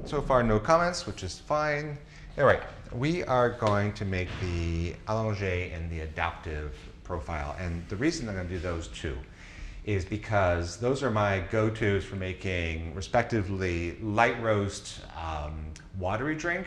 so far no comments, which is fine. All right, we are going to make the Allongé and the Adaptive profile. And the reason I'm going to do those two is because those are my go-tos for making, respectively, light roast watery drink.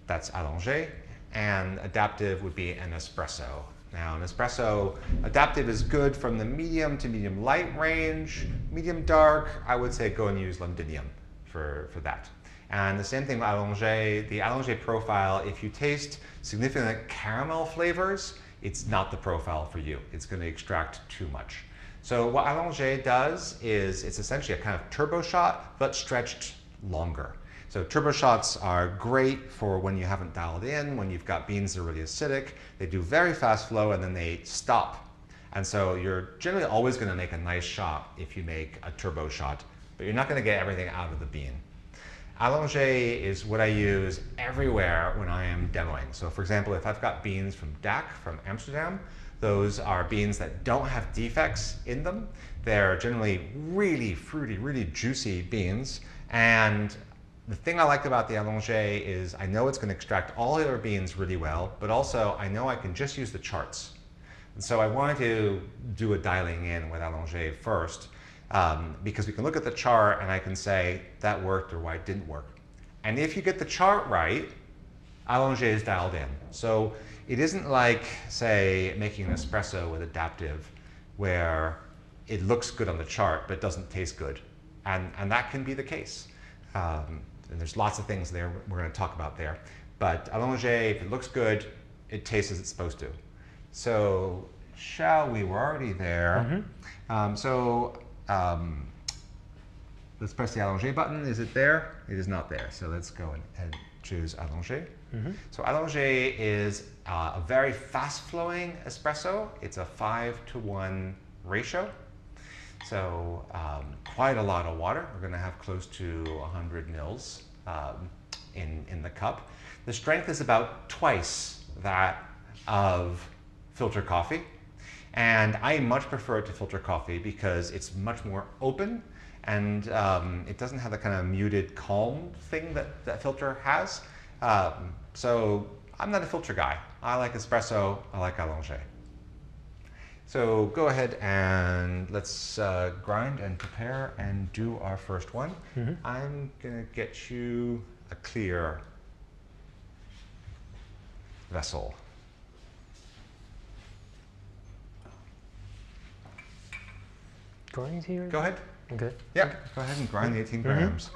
That's Allongé. And Adaptive would be an espresso. Now, an espresso Adaptive is good from the medium to medium light range. Medium dark, I would say go and use Londinium for that. And the same thing with Allongé. The Allongé profile, if you taste significant caramel flavors, it's not the profile for you. It's going to extract too much. So what Allongé does is it's essentially a kind of turbo shot, but stretched longer. So turbo shots are great for when you haven't dialed in, when you've got beans that are really acidic. They do very fast flow and then they stop. And so you're generally always going to make a nice shot if you make a turbo shot, but you're not going to get everything out of the bean. Allongé is what I use everywhere when I am demoing. So for example, if I've got beans from DAC, from Amsterdam, those are beans that don't have defects in them. They're generally really fruity, really juicy beans. And the thing I like about the Allongé is I know it's going to extract all the other beans really well, but also I know I can just use the charts. And so I wanted to do a dialing in with Allongé first, because we can look at the chart and I can say that worked or why it didn't work. And if you get the chart right, Allongé is dialed in. So it isn't like, say, making an espresso with Adaptive where it looks good on the chart but doesn't taste good. And that can be the case. And there's lots of things there we're going to talk about there. But Allongé, if it looks good, it tastes as it's supposed to. So shall we? We're already there. Let's press the Allongé button. Is it there? It is not there. So let's go and choose Allongé. So Allongé is a very fast-flowing espresso. It's a 5-to-1 ratio. So quite a lot of water. We're going to have close to 100 mils in the cup. The strength is about twice that of filter coffee. And I much prefer it to filter coffee because it's much more open and it doesn't have the kind of muted calm thing that filter has. So I'm not a filter guy. I like espresso, I like Allongé. So go ahead and let's grind and prepare and do our first one. I'm going to get you a clear vessel. Grind here? Go ahead. Okay. Yeah, go ahead and grind the 18 grams.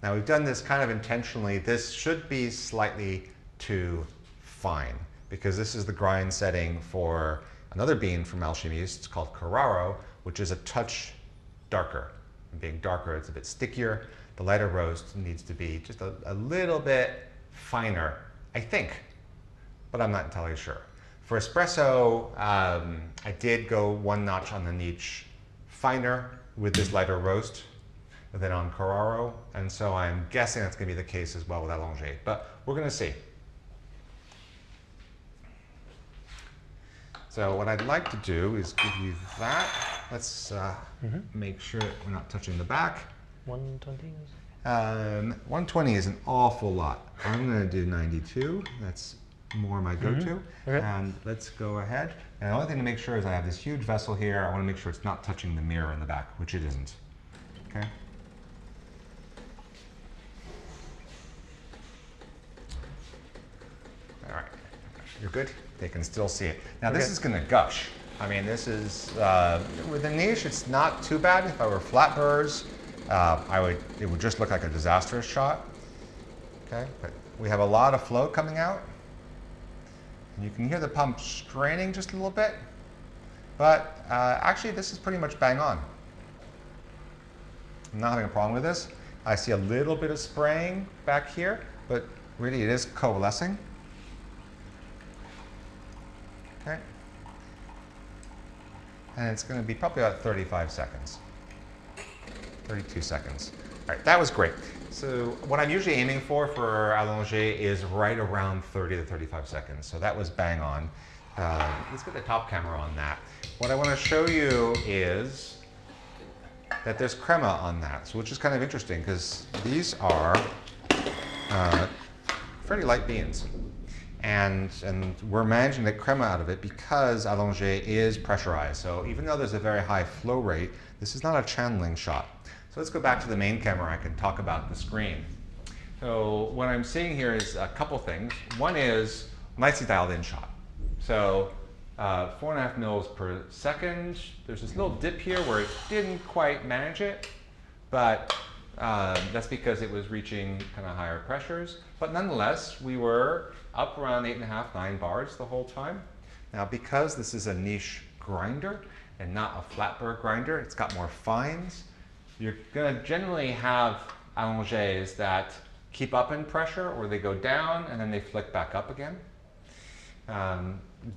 Now we've done this kind of intentionally. This should be slightly too fine because this is the grind setting for another bean from Alchimiste. It's called Carraro, which is a touch darker. And being darker, it's a bit stickier. The lighter roast needs to be just a little bit finer, I think, but I'm not entirely sure. For espresso, I did go one notch on the niche finer with this lighter roast than on Carraro, and so I'm guessing that's going to be the case as well with Allongé, but we're going to see. So what I'd like to do is give you that. Let's make sure we're not touching the back. 120? 120 is an awful lot. I'm going to do 92. That's more my go-to. Okay. And let's go ahead. And the only thing to make sure is I have this huge vessel here. I want to make sure it's not touching the mirror in the back, which it isn't. Okay. All right, you're good? They can still see it. Now this is going to gush. I mean, this is, with the niche, it's not too bad. If I were flat burrs, it would just look like a disastrous shot. Okay, but we have a lot of flow coming out. And you can hear the pump straining just a little bit, but actually this is pretty much bang on. I'm not having a problem with this. I see a little bit of spraying back here, but really it is coalescing. Okay. And it's going to be probably about 35 seconds. 32 seconds. All right, that was great. So what I'm usually aiming for Allongé is right around 30 to 35 seconds. So that was bang on. Let's get the top camera on that. What I want to show you is that there's crema on that, so which is kind of interesting because these are fairly light beans. And we're managing the crema out of it because Allongé is pressurized. So even though there's a very high flow rate, this is not a channeling shot. So let's go back to the main camera. I can talk about the screen. So what I'm seeing here is a couple things. One is nicely dialed in shot. So 4.5 mils per second. There's this little dip here where it didn't quite manage it, but that's because it was reaching kind of higher pressures. But nonetheless, we were up around 8.5, 9 bars the whole time. Now, because this is a niche grinder and not a flat burr grinder, it's got more fines. You're going to generally have allongés that keep up in pressure, or they go down and then they flick back up again.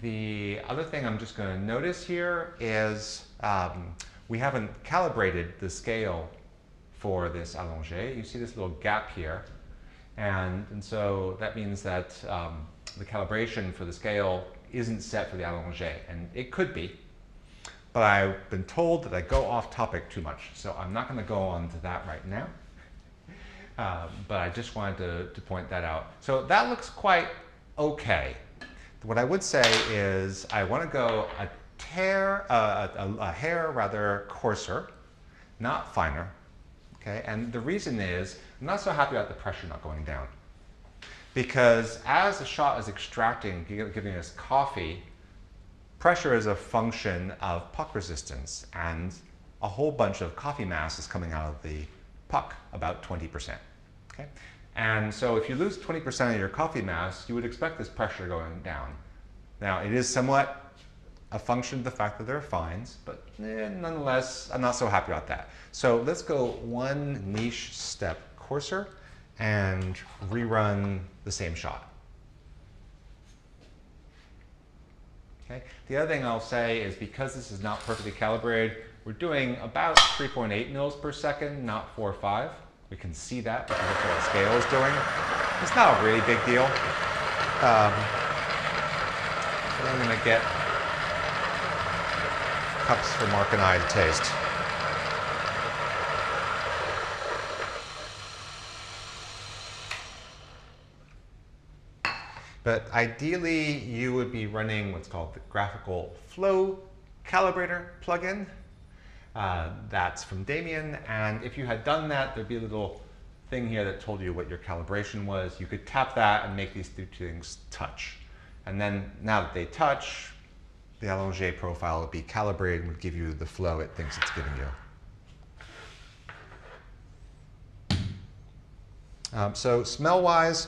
The other thing I'm just going to notice here is we haven't calibrated the scale for this allongé. You see this little gap here, and so that means that the calibration for the scale isn't set for the allongé, and it could be. But I've been told that I go off topic too much, so I'm not going to go on to that right now. But I just wanted to point that out. So that looks quite okay. What I would say is I want to go a hair rather coarser, not finer. Okay, and the reason is I'm not so happy about the pressure not going down, because as the shot is extracting, giving us coffee, pressure is a function of puck resistance, and a whole bunch of coffee mass is coming out of the puck, about 20%. Okay? And so if you lose 20% of your coffee mass, you would expect this pressure going down. Now, it is somewhat a function of the fact that there are fines, but nonetheless, I'm not so happy about that. So let's go one niche step coarser and rerun the same shot. Okay. The other thing I'll say is because this is not perfectly calibrated, we're doing about 3.8 mils per second, not 4 or 5. We can see that because that's what the scale is doing. It's not a really big deal. So I'm going to get cups for Mark and I to taste. But ideally, you would be running what's called the graphical flow calibrator plugin. That's from Damien, and if you had done that, there'd be a little thing here that told you what your calibration was. You could tap that and make these two things touch. And then now that they touch, the Allongé profile would be calibrated and would give you the flow it thinks it's giving you. So smell-wise,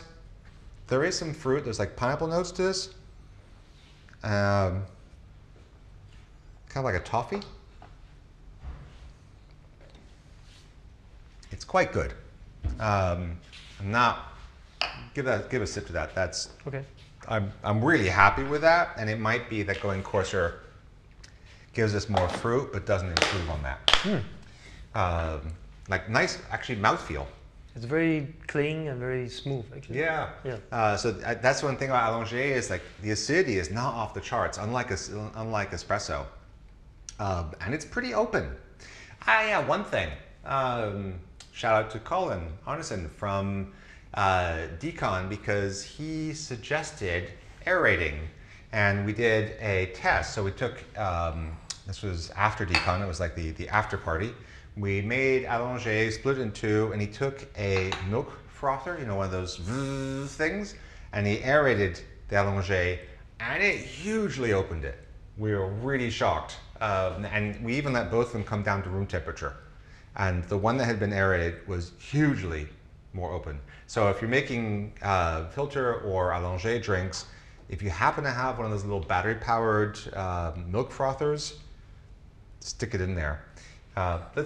there is some fruit. There's like pineapple notes to this. Kind of like a toffee. It's quite good. Give a sip to that. That's okay. I'm really happy with that, and it might be that going coarser gives us more fruit, but doesn't improve on that. Like nice, actually, mouthfeel. It's very clean and very smooth, actually. Yeah. So that's one thing about Allongé is like the acidity is not off the charts, unlike espresso, and it's pretty open. Yeah, one thing. Shout out to Colin Arneson from Decon, because he suggested aerating, and we did a test. So we took, this was after Decon, it was like the after party. We made Allongé, split it in two, and he took a milk frother, you know, one of those things, and he aerated the Allongé, and it hugely opened it. We were really shocked, and we even let both of them come down to room temperature. And the one that had been aerated was hugely more open. So if you're making filter or Allongé drinks, if you happen to have one of those little battery-powered milk frothers, stick it in there.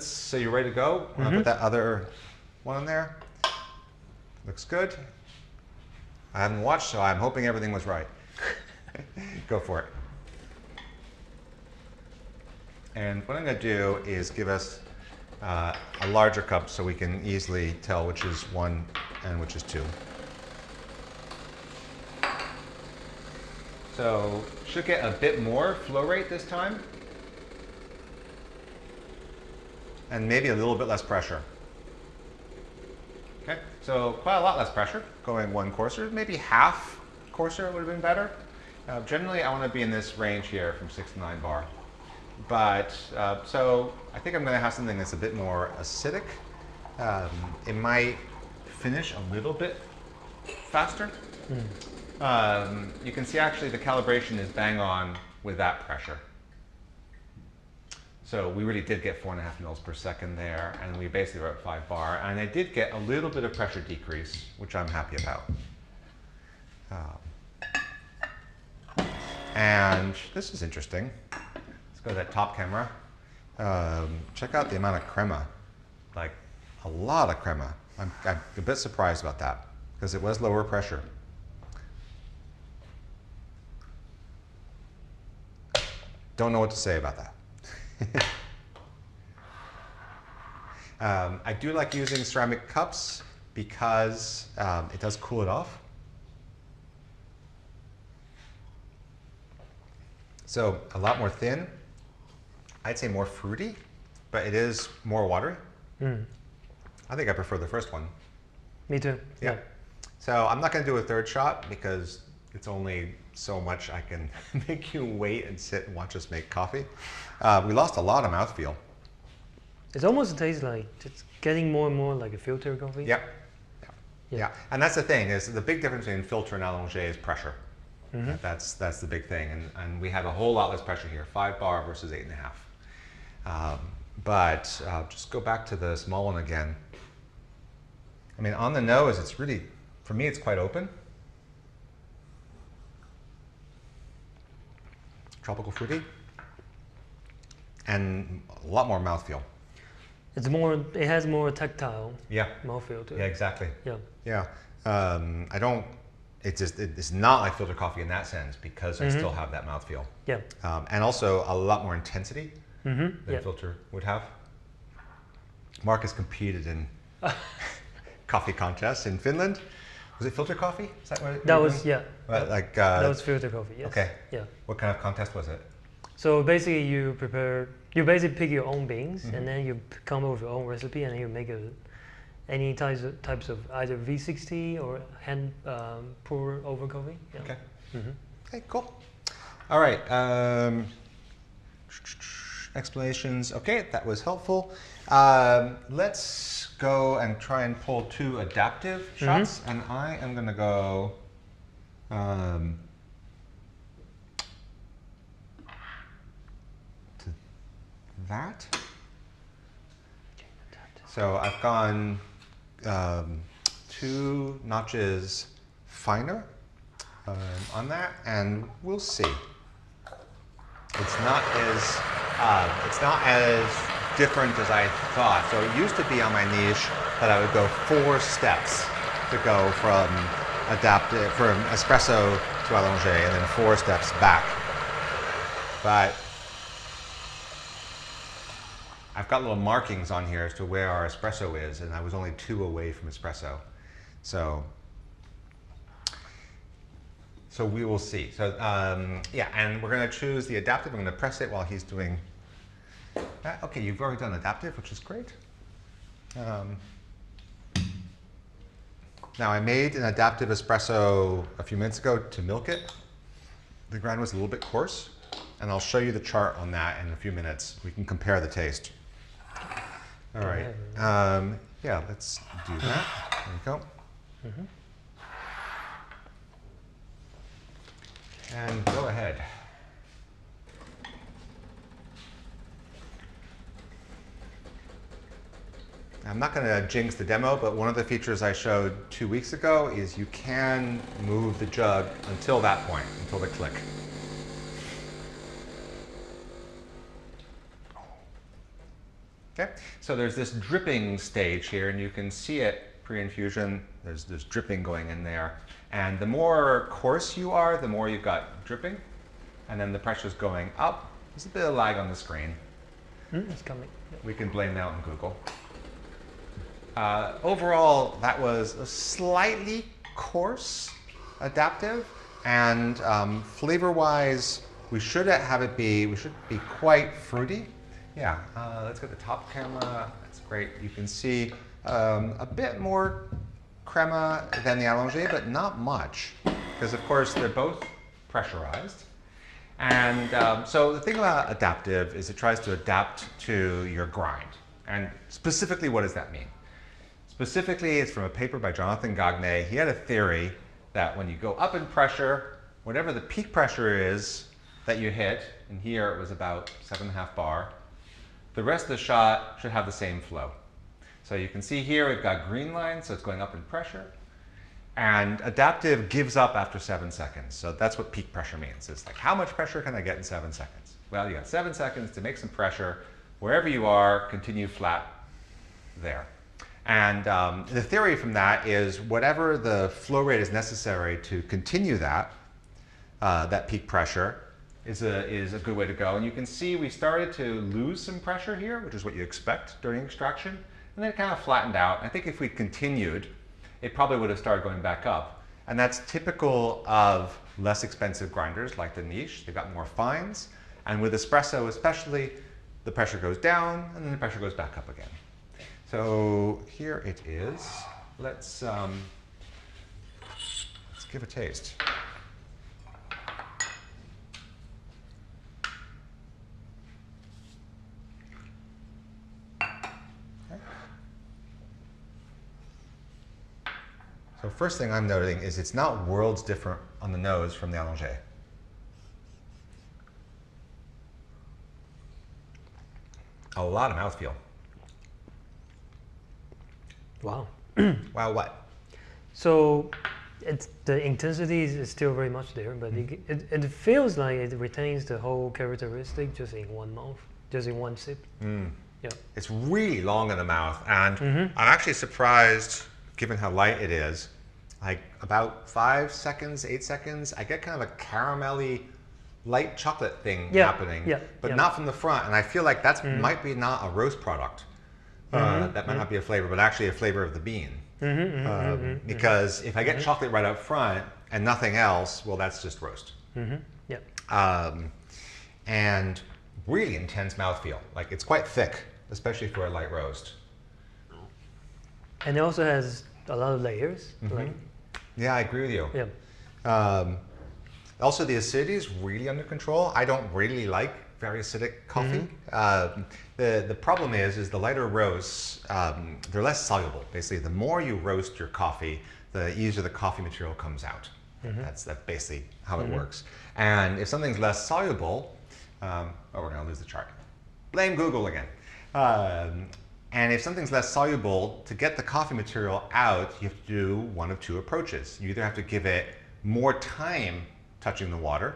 So you're ready to go? Put that other one in there. Looks good. I haven't watched, so I'm hoping everything was right. Go for it. And what I'm going to do is give us a larger cup so we can easily tell which is 1 and which is 2. So should get a bit more flow rate this time. And maybe a little bit less pressure. Okay, so quite a lot less pressure going 1 coarser, maybe half coarser would have been better. Generally I want to be in this range here from 6 to 9 bar. But, so I think I'm going to have something that's a bit more acidic. It might finish a little bit faster. You can see actually the calibration is bang on with that pressure. So we really did get 4.5 mils per second there, and we basically wrote 5 bar. And I did get a little bit of pressure decrease, which I'm happy about. And this is interesting. Let's go to that top camera. Check out the amount of crema, like a lot of crema. I'm a bit surprised about that because it was lower pressure. Don't know what to say about that. I do like using ceramic cups because it does cool it off. So a lot more thin. I'd say more fruity, but it is more watery. I think I prefer the first one. Me too. Yeah. So I'm not going to do a third shot because it's only so much I can make you wait and sit and watch us make coffee. We lost a lot of mouthfeel. It almost tastes like it's getting more and more like a filter coffee. Yeah. Yeah. And that's the thing, is the big difference between filter and Allongé is pressure. That's the big thing. And we have a whole lot less pressure here, 5 bar versus 8.5. But just go back to the small one again. I mean, on the nose, it's really, for me, it's quite open. Tropical fruity. And a lot more mouthfeel. It's more, it has more tactile mouthfeel to it. Yeah, exactly. Yeah. Yeah. I don't, it's not like filter coffee in that sense because I still have that mouthfeel. Yeah. And also a lot more intensity than filter would have. Mark has competed in coffee contests in Finland. Was it filter coffee? Is that what that was, doing? yeah. Like, that was filter coffee, yes. Okay. Yeah. What kind of contest was it? So basically you basically pick your own beans and then you come up with your own recipe and then you make any types of either V60 or hand pour over coffee. Yeah. Okay. Okay, cool. All right. Explanations. Okay, that was helpful. Let's go and try and pull 2 adaptive shots, and I am going to go to that. So I've gone 2 notches finer on that, and we'll see. It's not as different as I thought. So it used to be on my niche that I would go 4 steps to go from espresso to Allongé, and then 4 steps back. But I've got little markings on here as to where our espresso is, and I was only 2 away from espresso. So we will see. So yeah, and we're going to choose the adaptive. I'm going to press it while he's doing that. Okay, you've already done adaptive, which is great. Now I made an adaptive espresso a few minutes ago to milk it. The grind was a little bit coarse, and I'll show you the chart on that in a few minutes. We can compare the taste. All right. Yeah, let's do that. There we go. And go ahead. I'm not going to jinx the demo, but one of the features I showed 2 weeks ago is you can move the jug until that point, until the click. Okay, so there's this dripping stage here, and you can see it pre-infusion. There's dripping going in there. And the more coarse you are, the more you've got dripping. And then the pressure's going up. There's a bit of lag on the screen. It's coming. We can blame that on Google. Overall, that was a slightly coarse adaptive, and flavor-wise, we should be quite fruity. Yeah, let's get the top camera. That's great. You can see a bit more crema than the Allongé, but not much, because of course they're both pressurized. And so the thing about adaptive is it tries to adapt to your grind. And specifically, what does that mean? Specifically, it's from a paper by Jonathan Gagné. He had a theory that when you go up in pressure, whatever the peak pressure is that you hit, and here it was about 7.5 bar, the rest of the shot should have the same flow. So you can see here we've got green lines, so it's going up in pressure. And adaptive gives up after 7 seconds. So that's what peak pressure means. It's like, how much pressure can I get in 7 seconds? Well, you got 7 seconds to make some pressure. Wherever you are, continue flat there. And the theory from that is whatever the flow rate is necessary to continue that, that peak pressure is a good way to go. And you can see we started to lose some pressure here, which is what you expect during extraction. And then it kind of flattened out. I think if we continued, it probably would have started going back up. And that's typical of less expensive grinders like the Niche. They've got more fines. And with espresso especially, the pressure goes down and then the pressure goes back up again. So here it is. Let's give a taste. So first thing I'm noting is it's not worlds different on the nose from the Allongé. A lot of mouthfeel. Wow. Wow, what? So the intensity is still very much there, but it feels like it retains the whole characteristic just in one mouth, just in one sip. Yeah. It's really long in the mouth, and I'm actually surprised, given how light it is. Like about 5 seconds, 8 seconds, I get kind of a caramelly, light chocolate thing happening, but not from the front. And I feel like that might be not a roast product. That might not be a flavor, but actually a flavor of the bean. Because if I get chocolate right up front and nothing else, well, that's just roast. And really intense mouthfeel. Like it's quite thick, especially for a light roast. And it also has a lot of layers. Like, yeah, I agree with you. yeah. Also, the acidity is really under control. I don't really like very acidic coffee. The problem is the lighter roasts, they're less soluble. Basically, the more you roast your coffee, the easier the coffee material comes out. That's basically how it works. And if something's less soluble, oh, we're going to lose the chart. Blame Google again. And if something's less soluble, to get the coffee material out, you have to do one of two approaches. You either have to give it more time touching the water,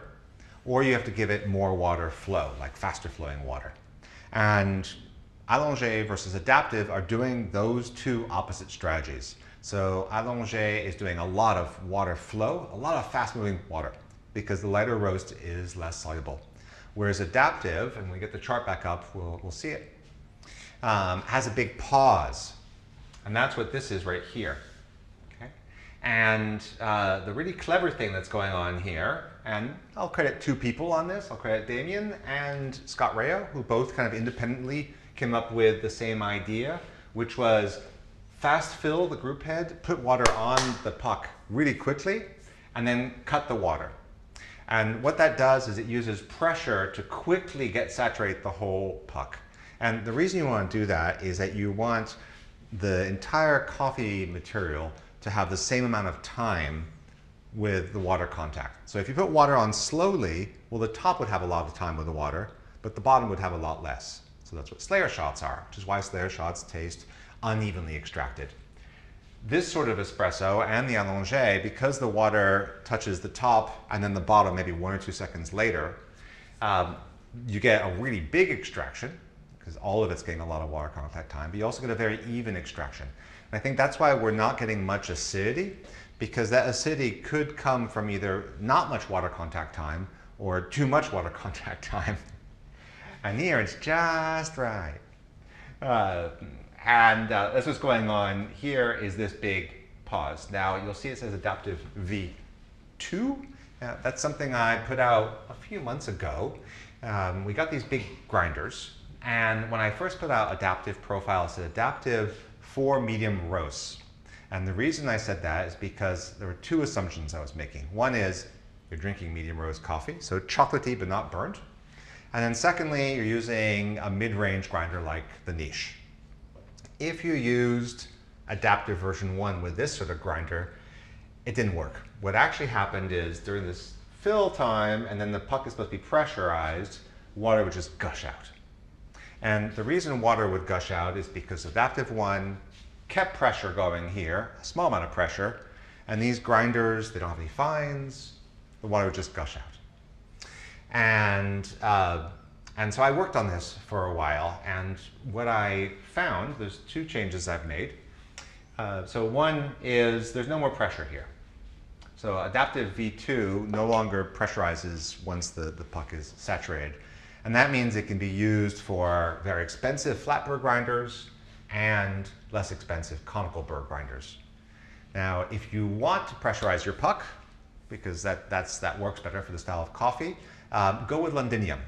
or you have to give it more water flow, like faster flowing water. And Allongé versus Adaptive are doing those two opposite strategies. So Allongé is doing a lot of water flow, a lot of fast moving water, because the lighter roast is less soluble. Whereas Adaptive, and when we get the chart back up, we'll see it, has a big pause. And that's what this is right here. Okay? And the really clever thing that's going on here, and I'll credit two people on this. I'll credit Damien and Scott Rao, who both kind of independently came up with the same idea, which was fast fill the group head, put water on the puck really quickly, and then cut the water. And what that does is it uses pressure to quickly saturate the whole puck. And the reason you want to do that is that you want the entire coffee material to have the same amount of time with the water contact. So if you put water on slowly, well, the top would have a lot of time with the water, but the bottom would have a lot less. So that's what Slayer shots are, which is why Slayer shots taste unevenly extracted. This sort of espresso and the Allongé, because the water touches the top and then the bottom maybe 1 or 2 seconds later, you get a really big extraction, because all of it's getting a lot of water contact time, but you also get a very even extraction. And I think that's why we're not getting much acidity, because that acidity could come from either not much water contact time or too much water contact time. And here it's just right. That's what's going on. Here is this big pause. Now you'll see it says Adaptive V2. That's something I put out a few months ago. We got these big grinders, and when I first put out Adaptive Profile, it said Adaptive for medium roasts. And the reason I said that is because there were two assumptions I was making. One is you're drinking medium roast coffee, so chocolatey but not burnt. And then secondly, you're using a mid-range grinder like the Niche. If you used Adaptive version 1 with this sort of grinder, it didn't work. What actually happened is during this fill time, and then the puck is supposed to be pressurized, water would just gush out. And the reason water would gush out is because Adaptive 1 kept pressure going here, a small amount of pressure, and these grinders, they don't have any fines, the water would just gush out. And so I worked on this for a while, and what I found, there's two changes I've made. So one is there's no more pressure here. So Adaptive V2 no longer pressurizes once the puck is saturated. And that means it can be used for very expensive flat burr grinders and less expensive conical burr grinders. Now, if you want to pressurize your puck, because that works better for the style of coffee, go with Londinium.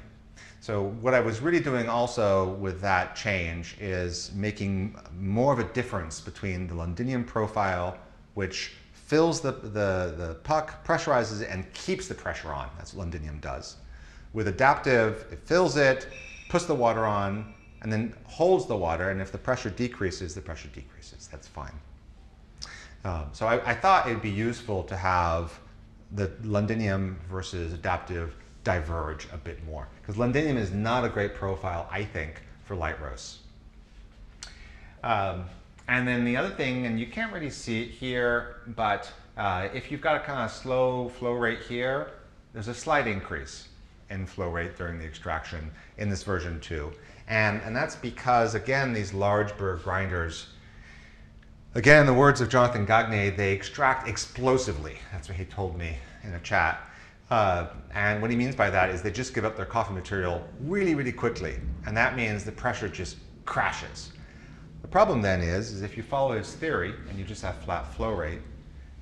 So what I was really doing also with that change is making more of a difference between the Londinium profile, which fills the puck, pressurizes it, and keeps the pressure on. That's what Londinium does. With Adaptive, it fills it, puts the water on, and then holds the water, and if the pressure decreases, the pressure decreases. That's fine. So I thought it'd be useful to have the Londinium versus Adaptive diverge a bit more, because Londinium is not a great profile, I think, for light roasts. And then the other thing, and you can't really see it here, but if you've got a kind of slow flow rate here, there's a slight increase in flow rate during the extraction in this version 2. And that's because, again, these large burr grinders, again, in the words of Jonathan Gagne, they extract explosively. That's what he told me in a chat. And what he means by that is they just give up their coffee material really, really quickly. And that means the pressure just crashes. The problem then is if you follow his theory and you just have flat flow rate,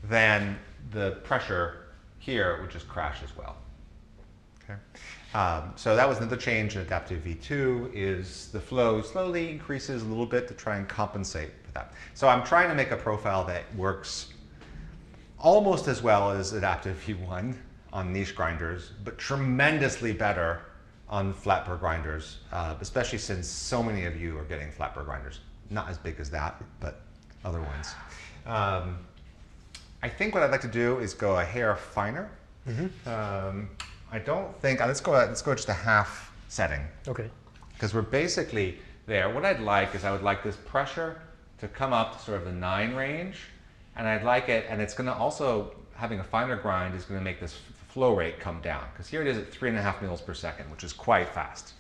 then the pressure here would just crash as well. Okay? So that was another change in Adaptive V2, is the flow slowly increases a little bit to try and compensate for that. So I'm trying to make a profile that works almost as well as Adaptive V1 on niche grinders, but tremendously better on flat burr grinders, especially since so many of you are getting flat burr grinders. Not as big as that, but other ones. I think what I'd like to do is go a hair finer. Mm-hmm. I don't think, let's go just a half setting. Okay. Because we're basically there. What I'd like is I would like this pressure to come up to sort of the 9 range, and I'd like it, and it's gonna also, having a finer grind is gonna make this flow rate come down, because here it is at 3.5 mils per second, which is quite fast.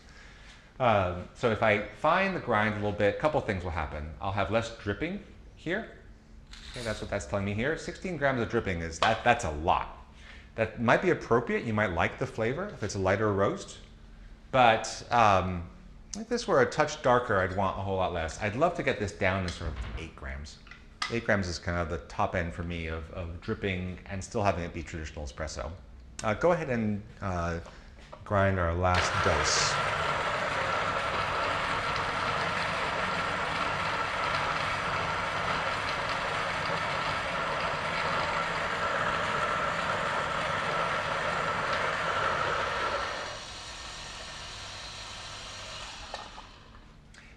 So if I fine the grind a little bit, a couple things will happen. I'll have less dripping here. Okay, that's what that's telling me here. 16 grams of dripping is, that's a lot. That might be appropriate. You might like the flavor if it's a lighter roast. But if this were a touch darker, I'd want a whole lot less. I'd love to get this down to sort of 8 grams. 8 grams is kind of the top end for me of dripping and still having it be traditional espresso. Go ahead and grind our last dose.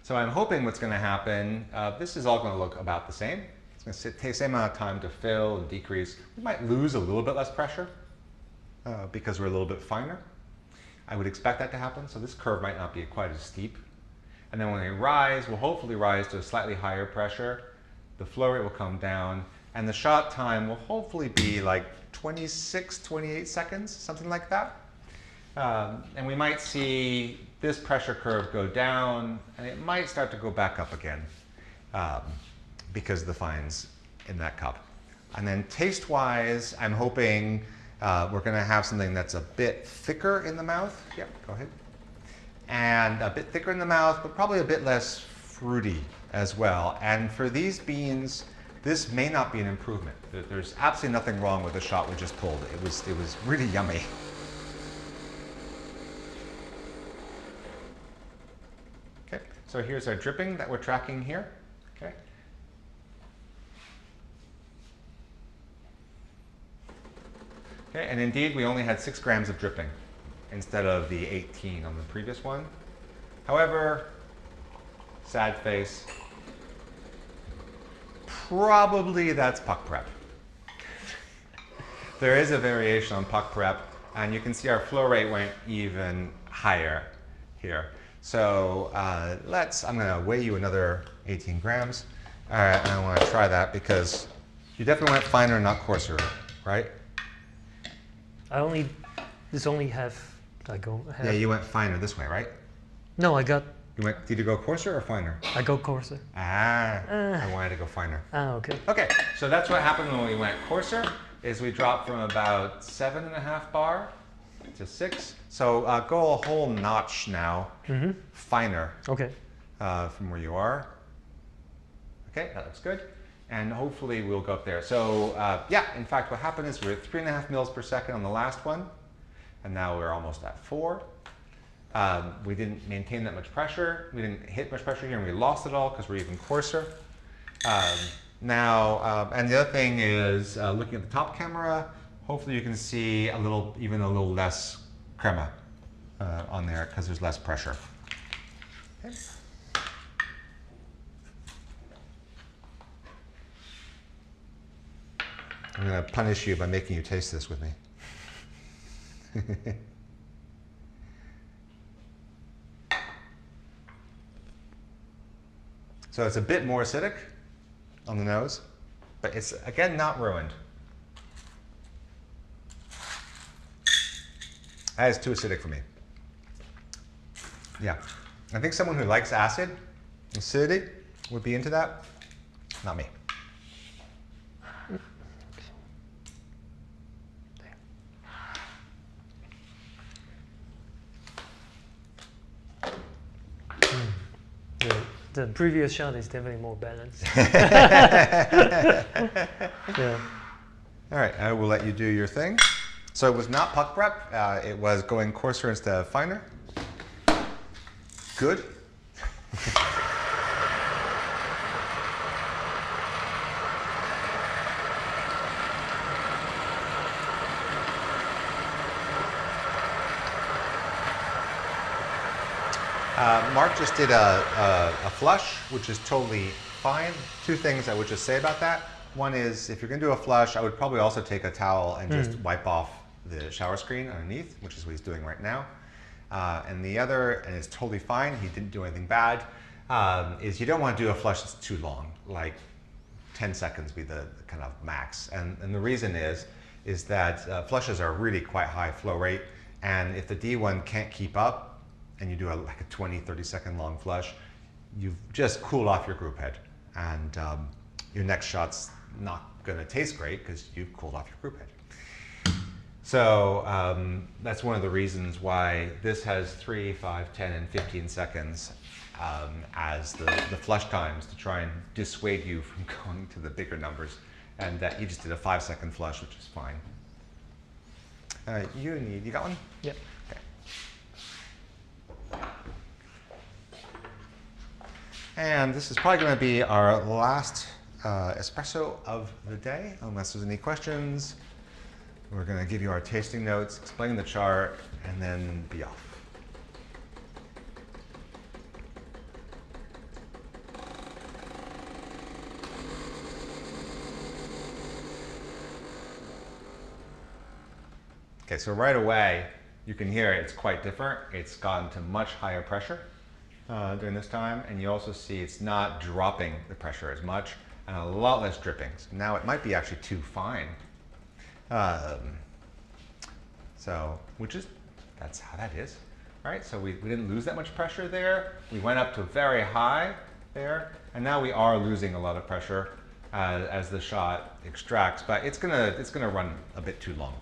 So I'm hoping what's going to happen, this is all going to look about the same. It's going to take the same amount of time to fill and decrease. We might lose a little bit less pressure because we're a little bit finer. I would expect that to happen, so this curve might not be quite as steep. And then when we rise, we'll hopefully rise to a slightly higher pressure. The flow rate will come down, and the shot time will hopefully be like 26, 28 seconds, something like that. And we might see this pressure curve go down, and it might start to go back up again because of the fines in that cup. And then taste-wise, I'm hoping we're going to have something that's a bit thicker in the mouth. Yep, go ahead. and a bit thicker in the mouth, but probably a bit less fruity as well. And for these beans, this may not be an improvement. There's absolutely nothing wrong with the shot we just pulled. It was really yummy. Okay, so here's our dripping that we're tracking here. Okay. Okay, and indeed we only had 6 grams of dripping instead of the 18 on the previous one. However, sad face, probably that's puck prep. There is a variation on puck prep, and you can see our flow rate went even higher here. So I'm going to weigh you another 18 grams. All right, and I want to try that because you definitely went finer, not coarser, right? This only have, Yeah, you went finer this way, right? No, did you go coarser or finer? I go coarser. I wanted to go finer. Okay. Okay, so that's what happened when we went coarser, is we dropped from about 7.5 bar to 6. So go a whole notch now, finer. Okay. From where you are. Okay, that looks good. And hopefully we'll go up there. So yeah, in fact, what happened is we're at 3.5 mils per second on the last one, and now we're almost at 4. We didn't maintain that much pressure. We didn't hit much pressure here, and we lost it all because we're even coarser. And the other thing is, looking at the top camera, hopefully you can see even a little less crema on there because there's less pressure. Okay. I'm going to punish you by making you taste this with me. So it's a bit more acidic on the nose, but it's, again, not ruined. That is too acidic for me. Yeah. I think someone who likes acidity, would be into that. Not me. The previous shot is definitely more balanced. Yeah. All right, I will let you do your thing. So it was not puck prep. It was going coarser instead of finer. Good. Mark just did a flush, which is totally fine. 2 things I would just say about that. One is, if you're going to do a flush, I would probably also take a towel and just wipe off the shower screen underneath, which is what he's doing right now. And the other, and it's totally fine, he didn't do anything bad, is you don't want to do a flush that's too long, like 10 seconds be the kind of max. And the reason is that flushes are really quite high flow rate, and if the D1 can't keep up, and you do like a 20, 30 second long flush, you've just cooled off your group head. And your next shot's not gonna taste great because you've cooled off your group head. So that's one of the reasons why this has 3, 5, 10, and 15 seconds as the flush times to try and dissuade you from going to the bigger numbers. And that you just did a 5-second flush, which is fine. You got one? Yep. And this is probably going to be our last espresso of the day, unless there's any questions. We're going to give you our tasting notes, explain the chart, and then be off. Okay, so right away, you can hear it's quite different. It's gone to much higher pressure during this time, and you also see it's not dropping the pressure as much, and a lot less drippings. Now it might be actually too fine. That's how that is, right? So we didn't lose that much pressure there. We went up to very high there, and now we are losing a lot of pressure as the shot extracts, but it's gonna run a bit too long.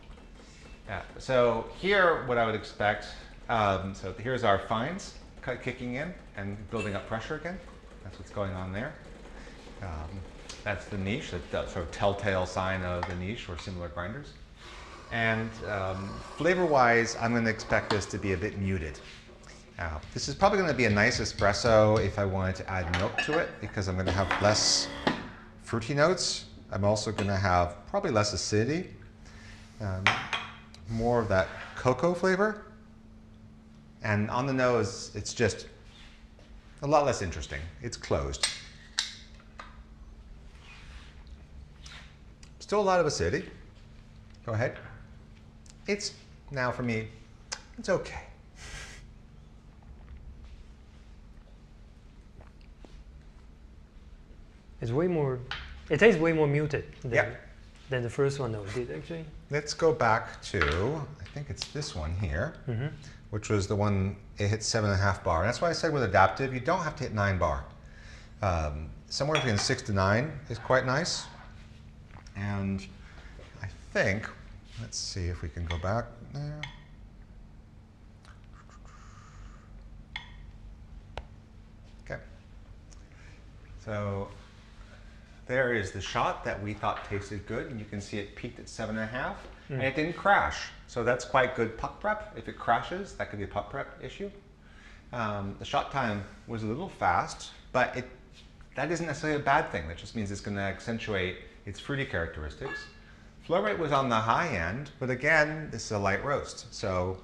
Yeah. So here, what I would expect So here's our fines kicking in and building up pressure again. That's what's going on there. That's the niche, that sort of telltale sign of the niche or similar grinders. And flavor-wise, I'm going to expect this to be a bit muted. This is probably going to be a nice espresso if I wanted to add milk to it, because I'm going to have less fruity notes. I'm also going to have probably less acidity, more of that cocoa flavor. And on the nose, it's just a lot less interesting. It's closed. Still a lot of acidity. Go ahead. It's, now for me, it's okay. It's way more, it tastes way more muted than, Yeah. than the first one that we did, actually. Let's go back to, I think it's this one here, which was the one, it hit 7.5 bar. And that's why I said with adaptive, you don't have to hit 9 bar. Somewhere between 6 to 9 is quite nice. And I think, let's see if we can go back there. Okay. So there is the shot that we thought tasted good, and you can see it peaked at 7.5, and it didn't crash. So that's quite good puck prep. If it crashes, that could be a puck prep issue. The shot time was a little fast, but that isn't necessarily a bad thing. That just means it's going to accentuate its fruity characteristics. Flow rate was on the high end, but again, this is a light roast. So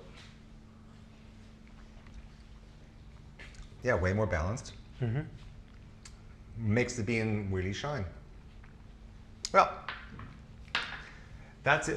yeah, way more balanced. Makes the bean really shine. Well, that's it.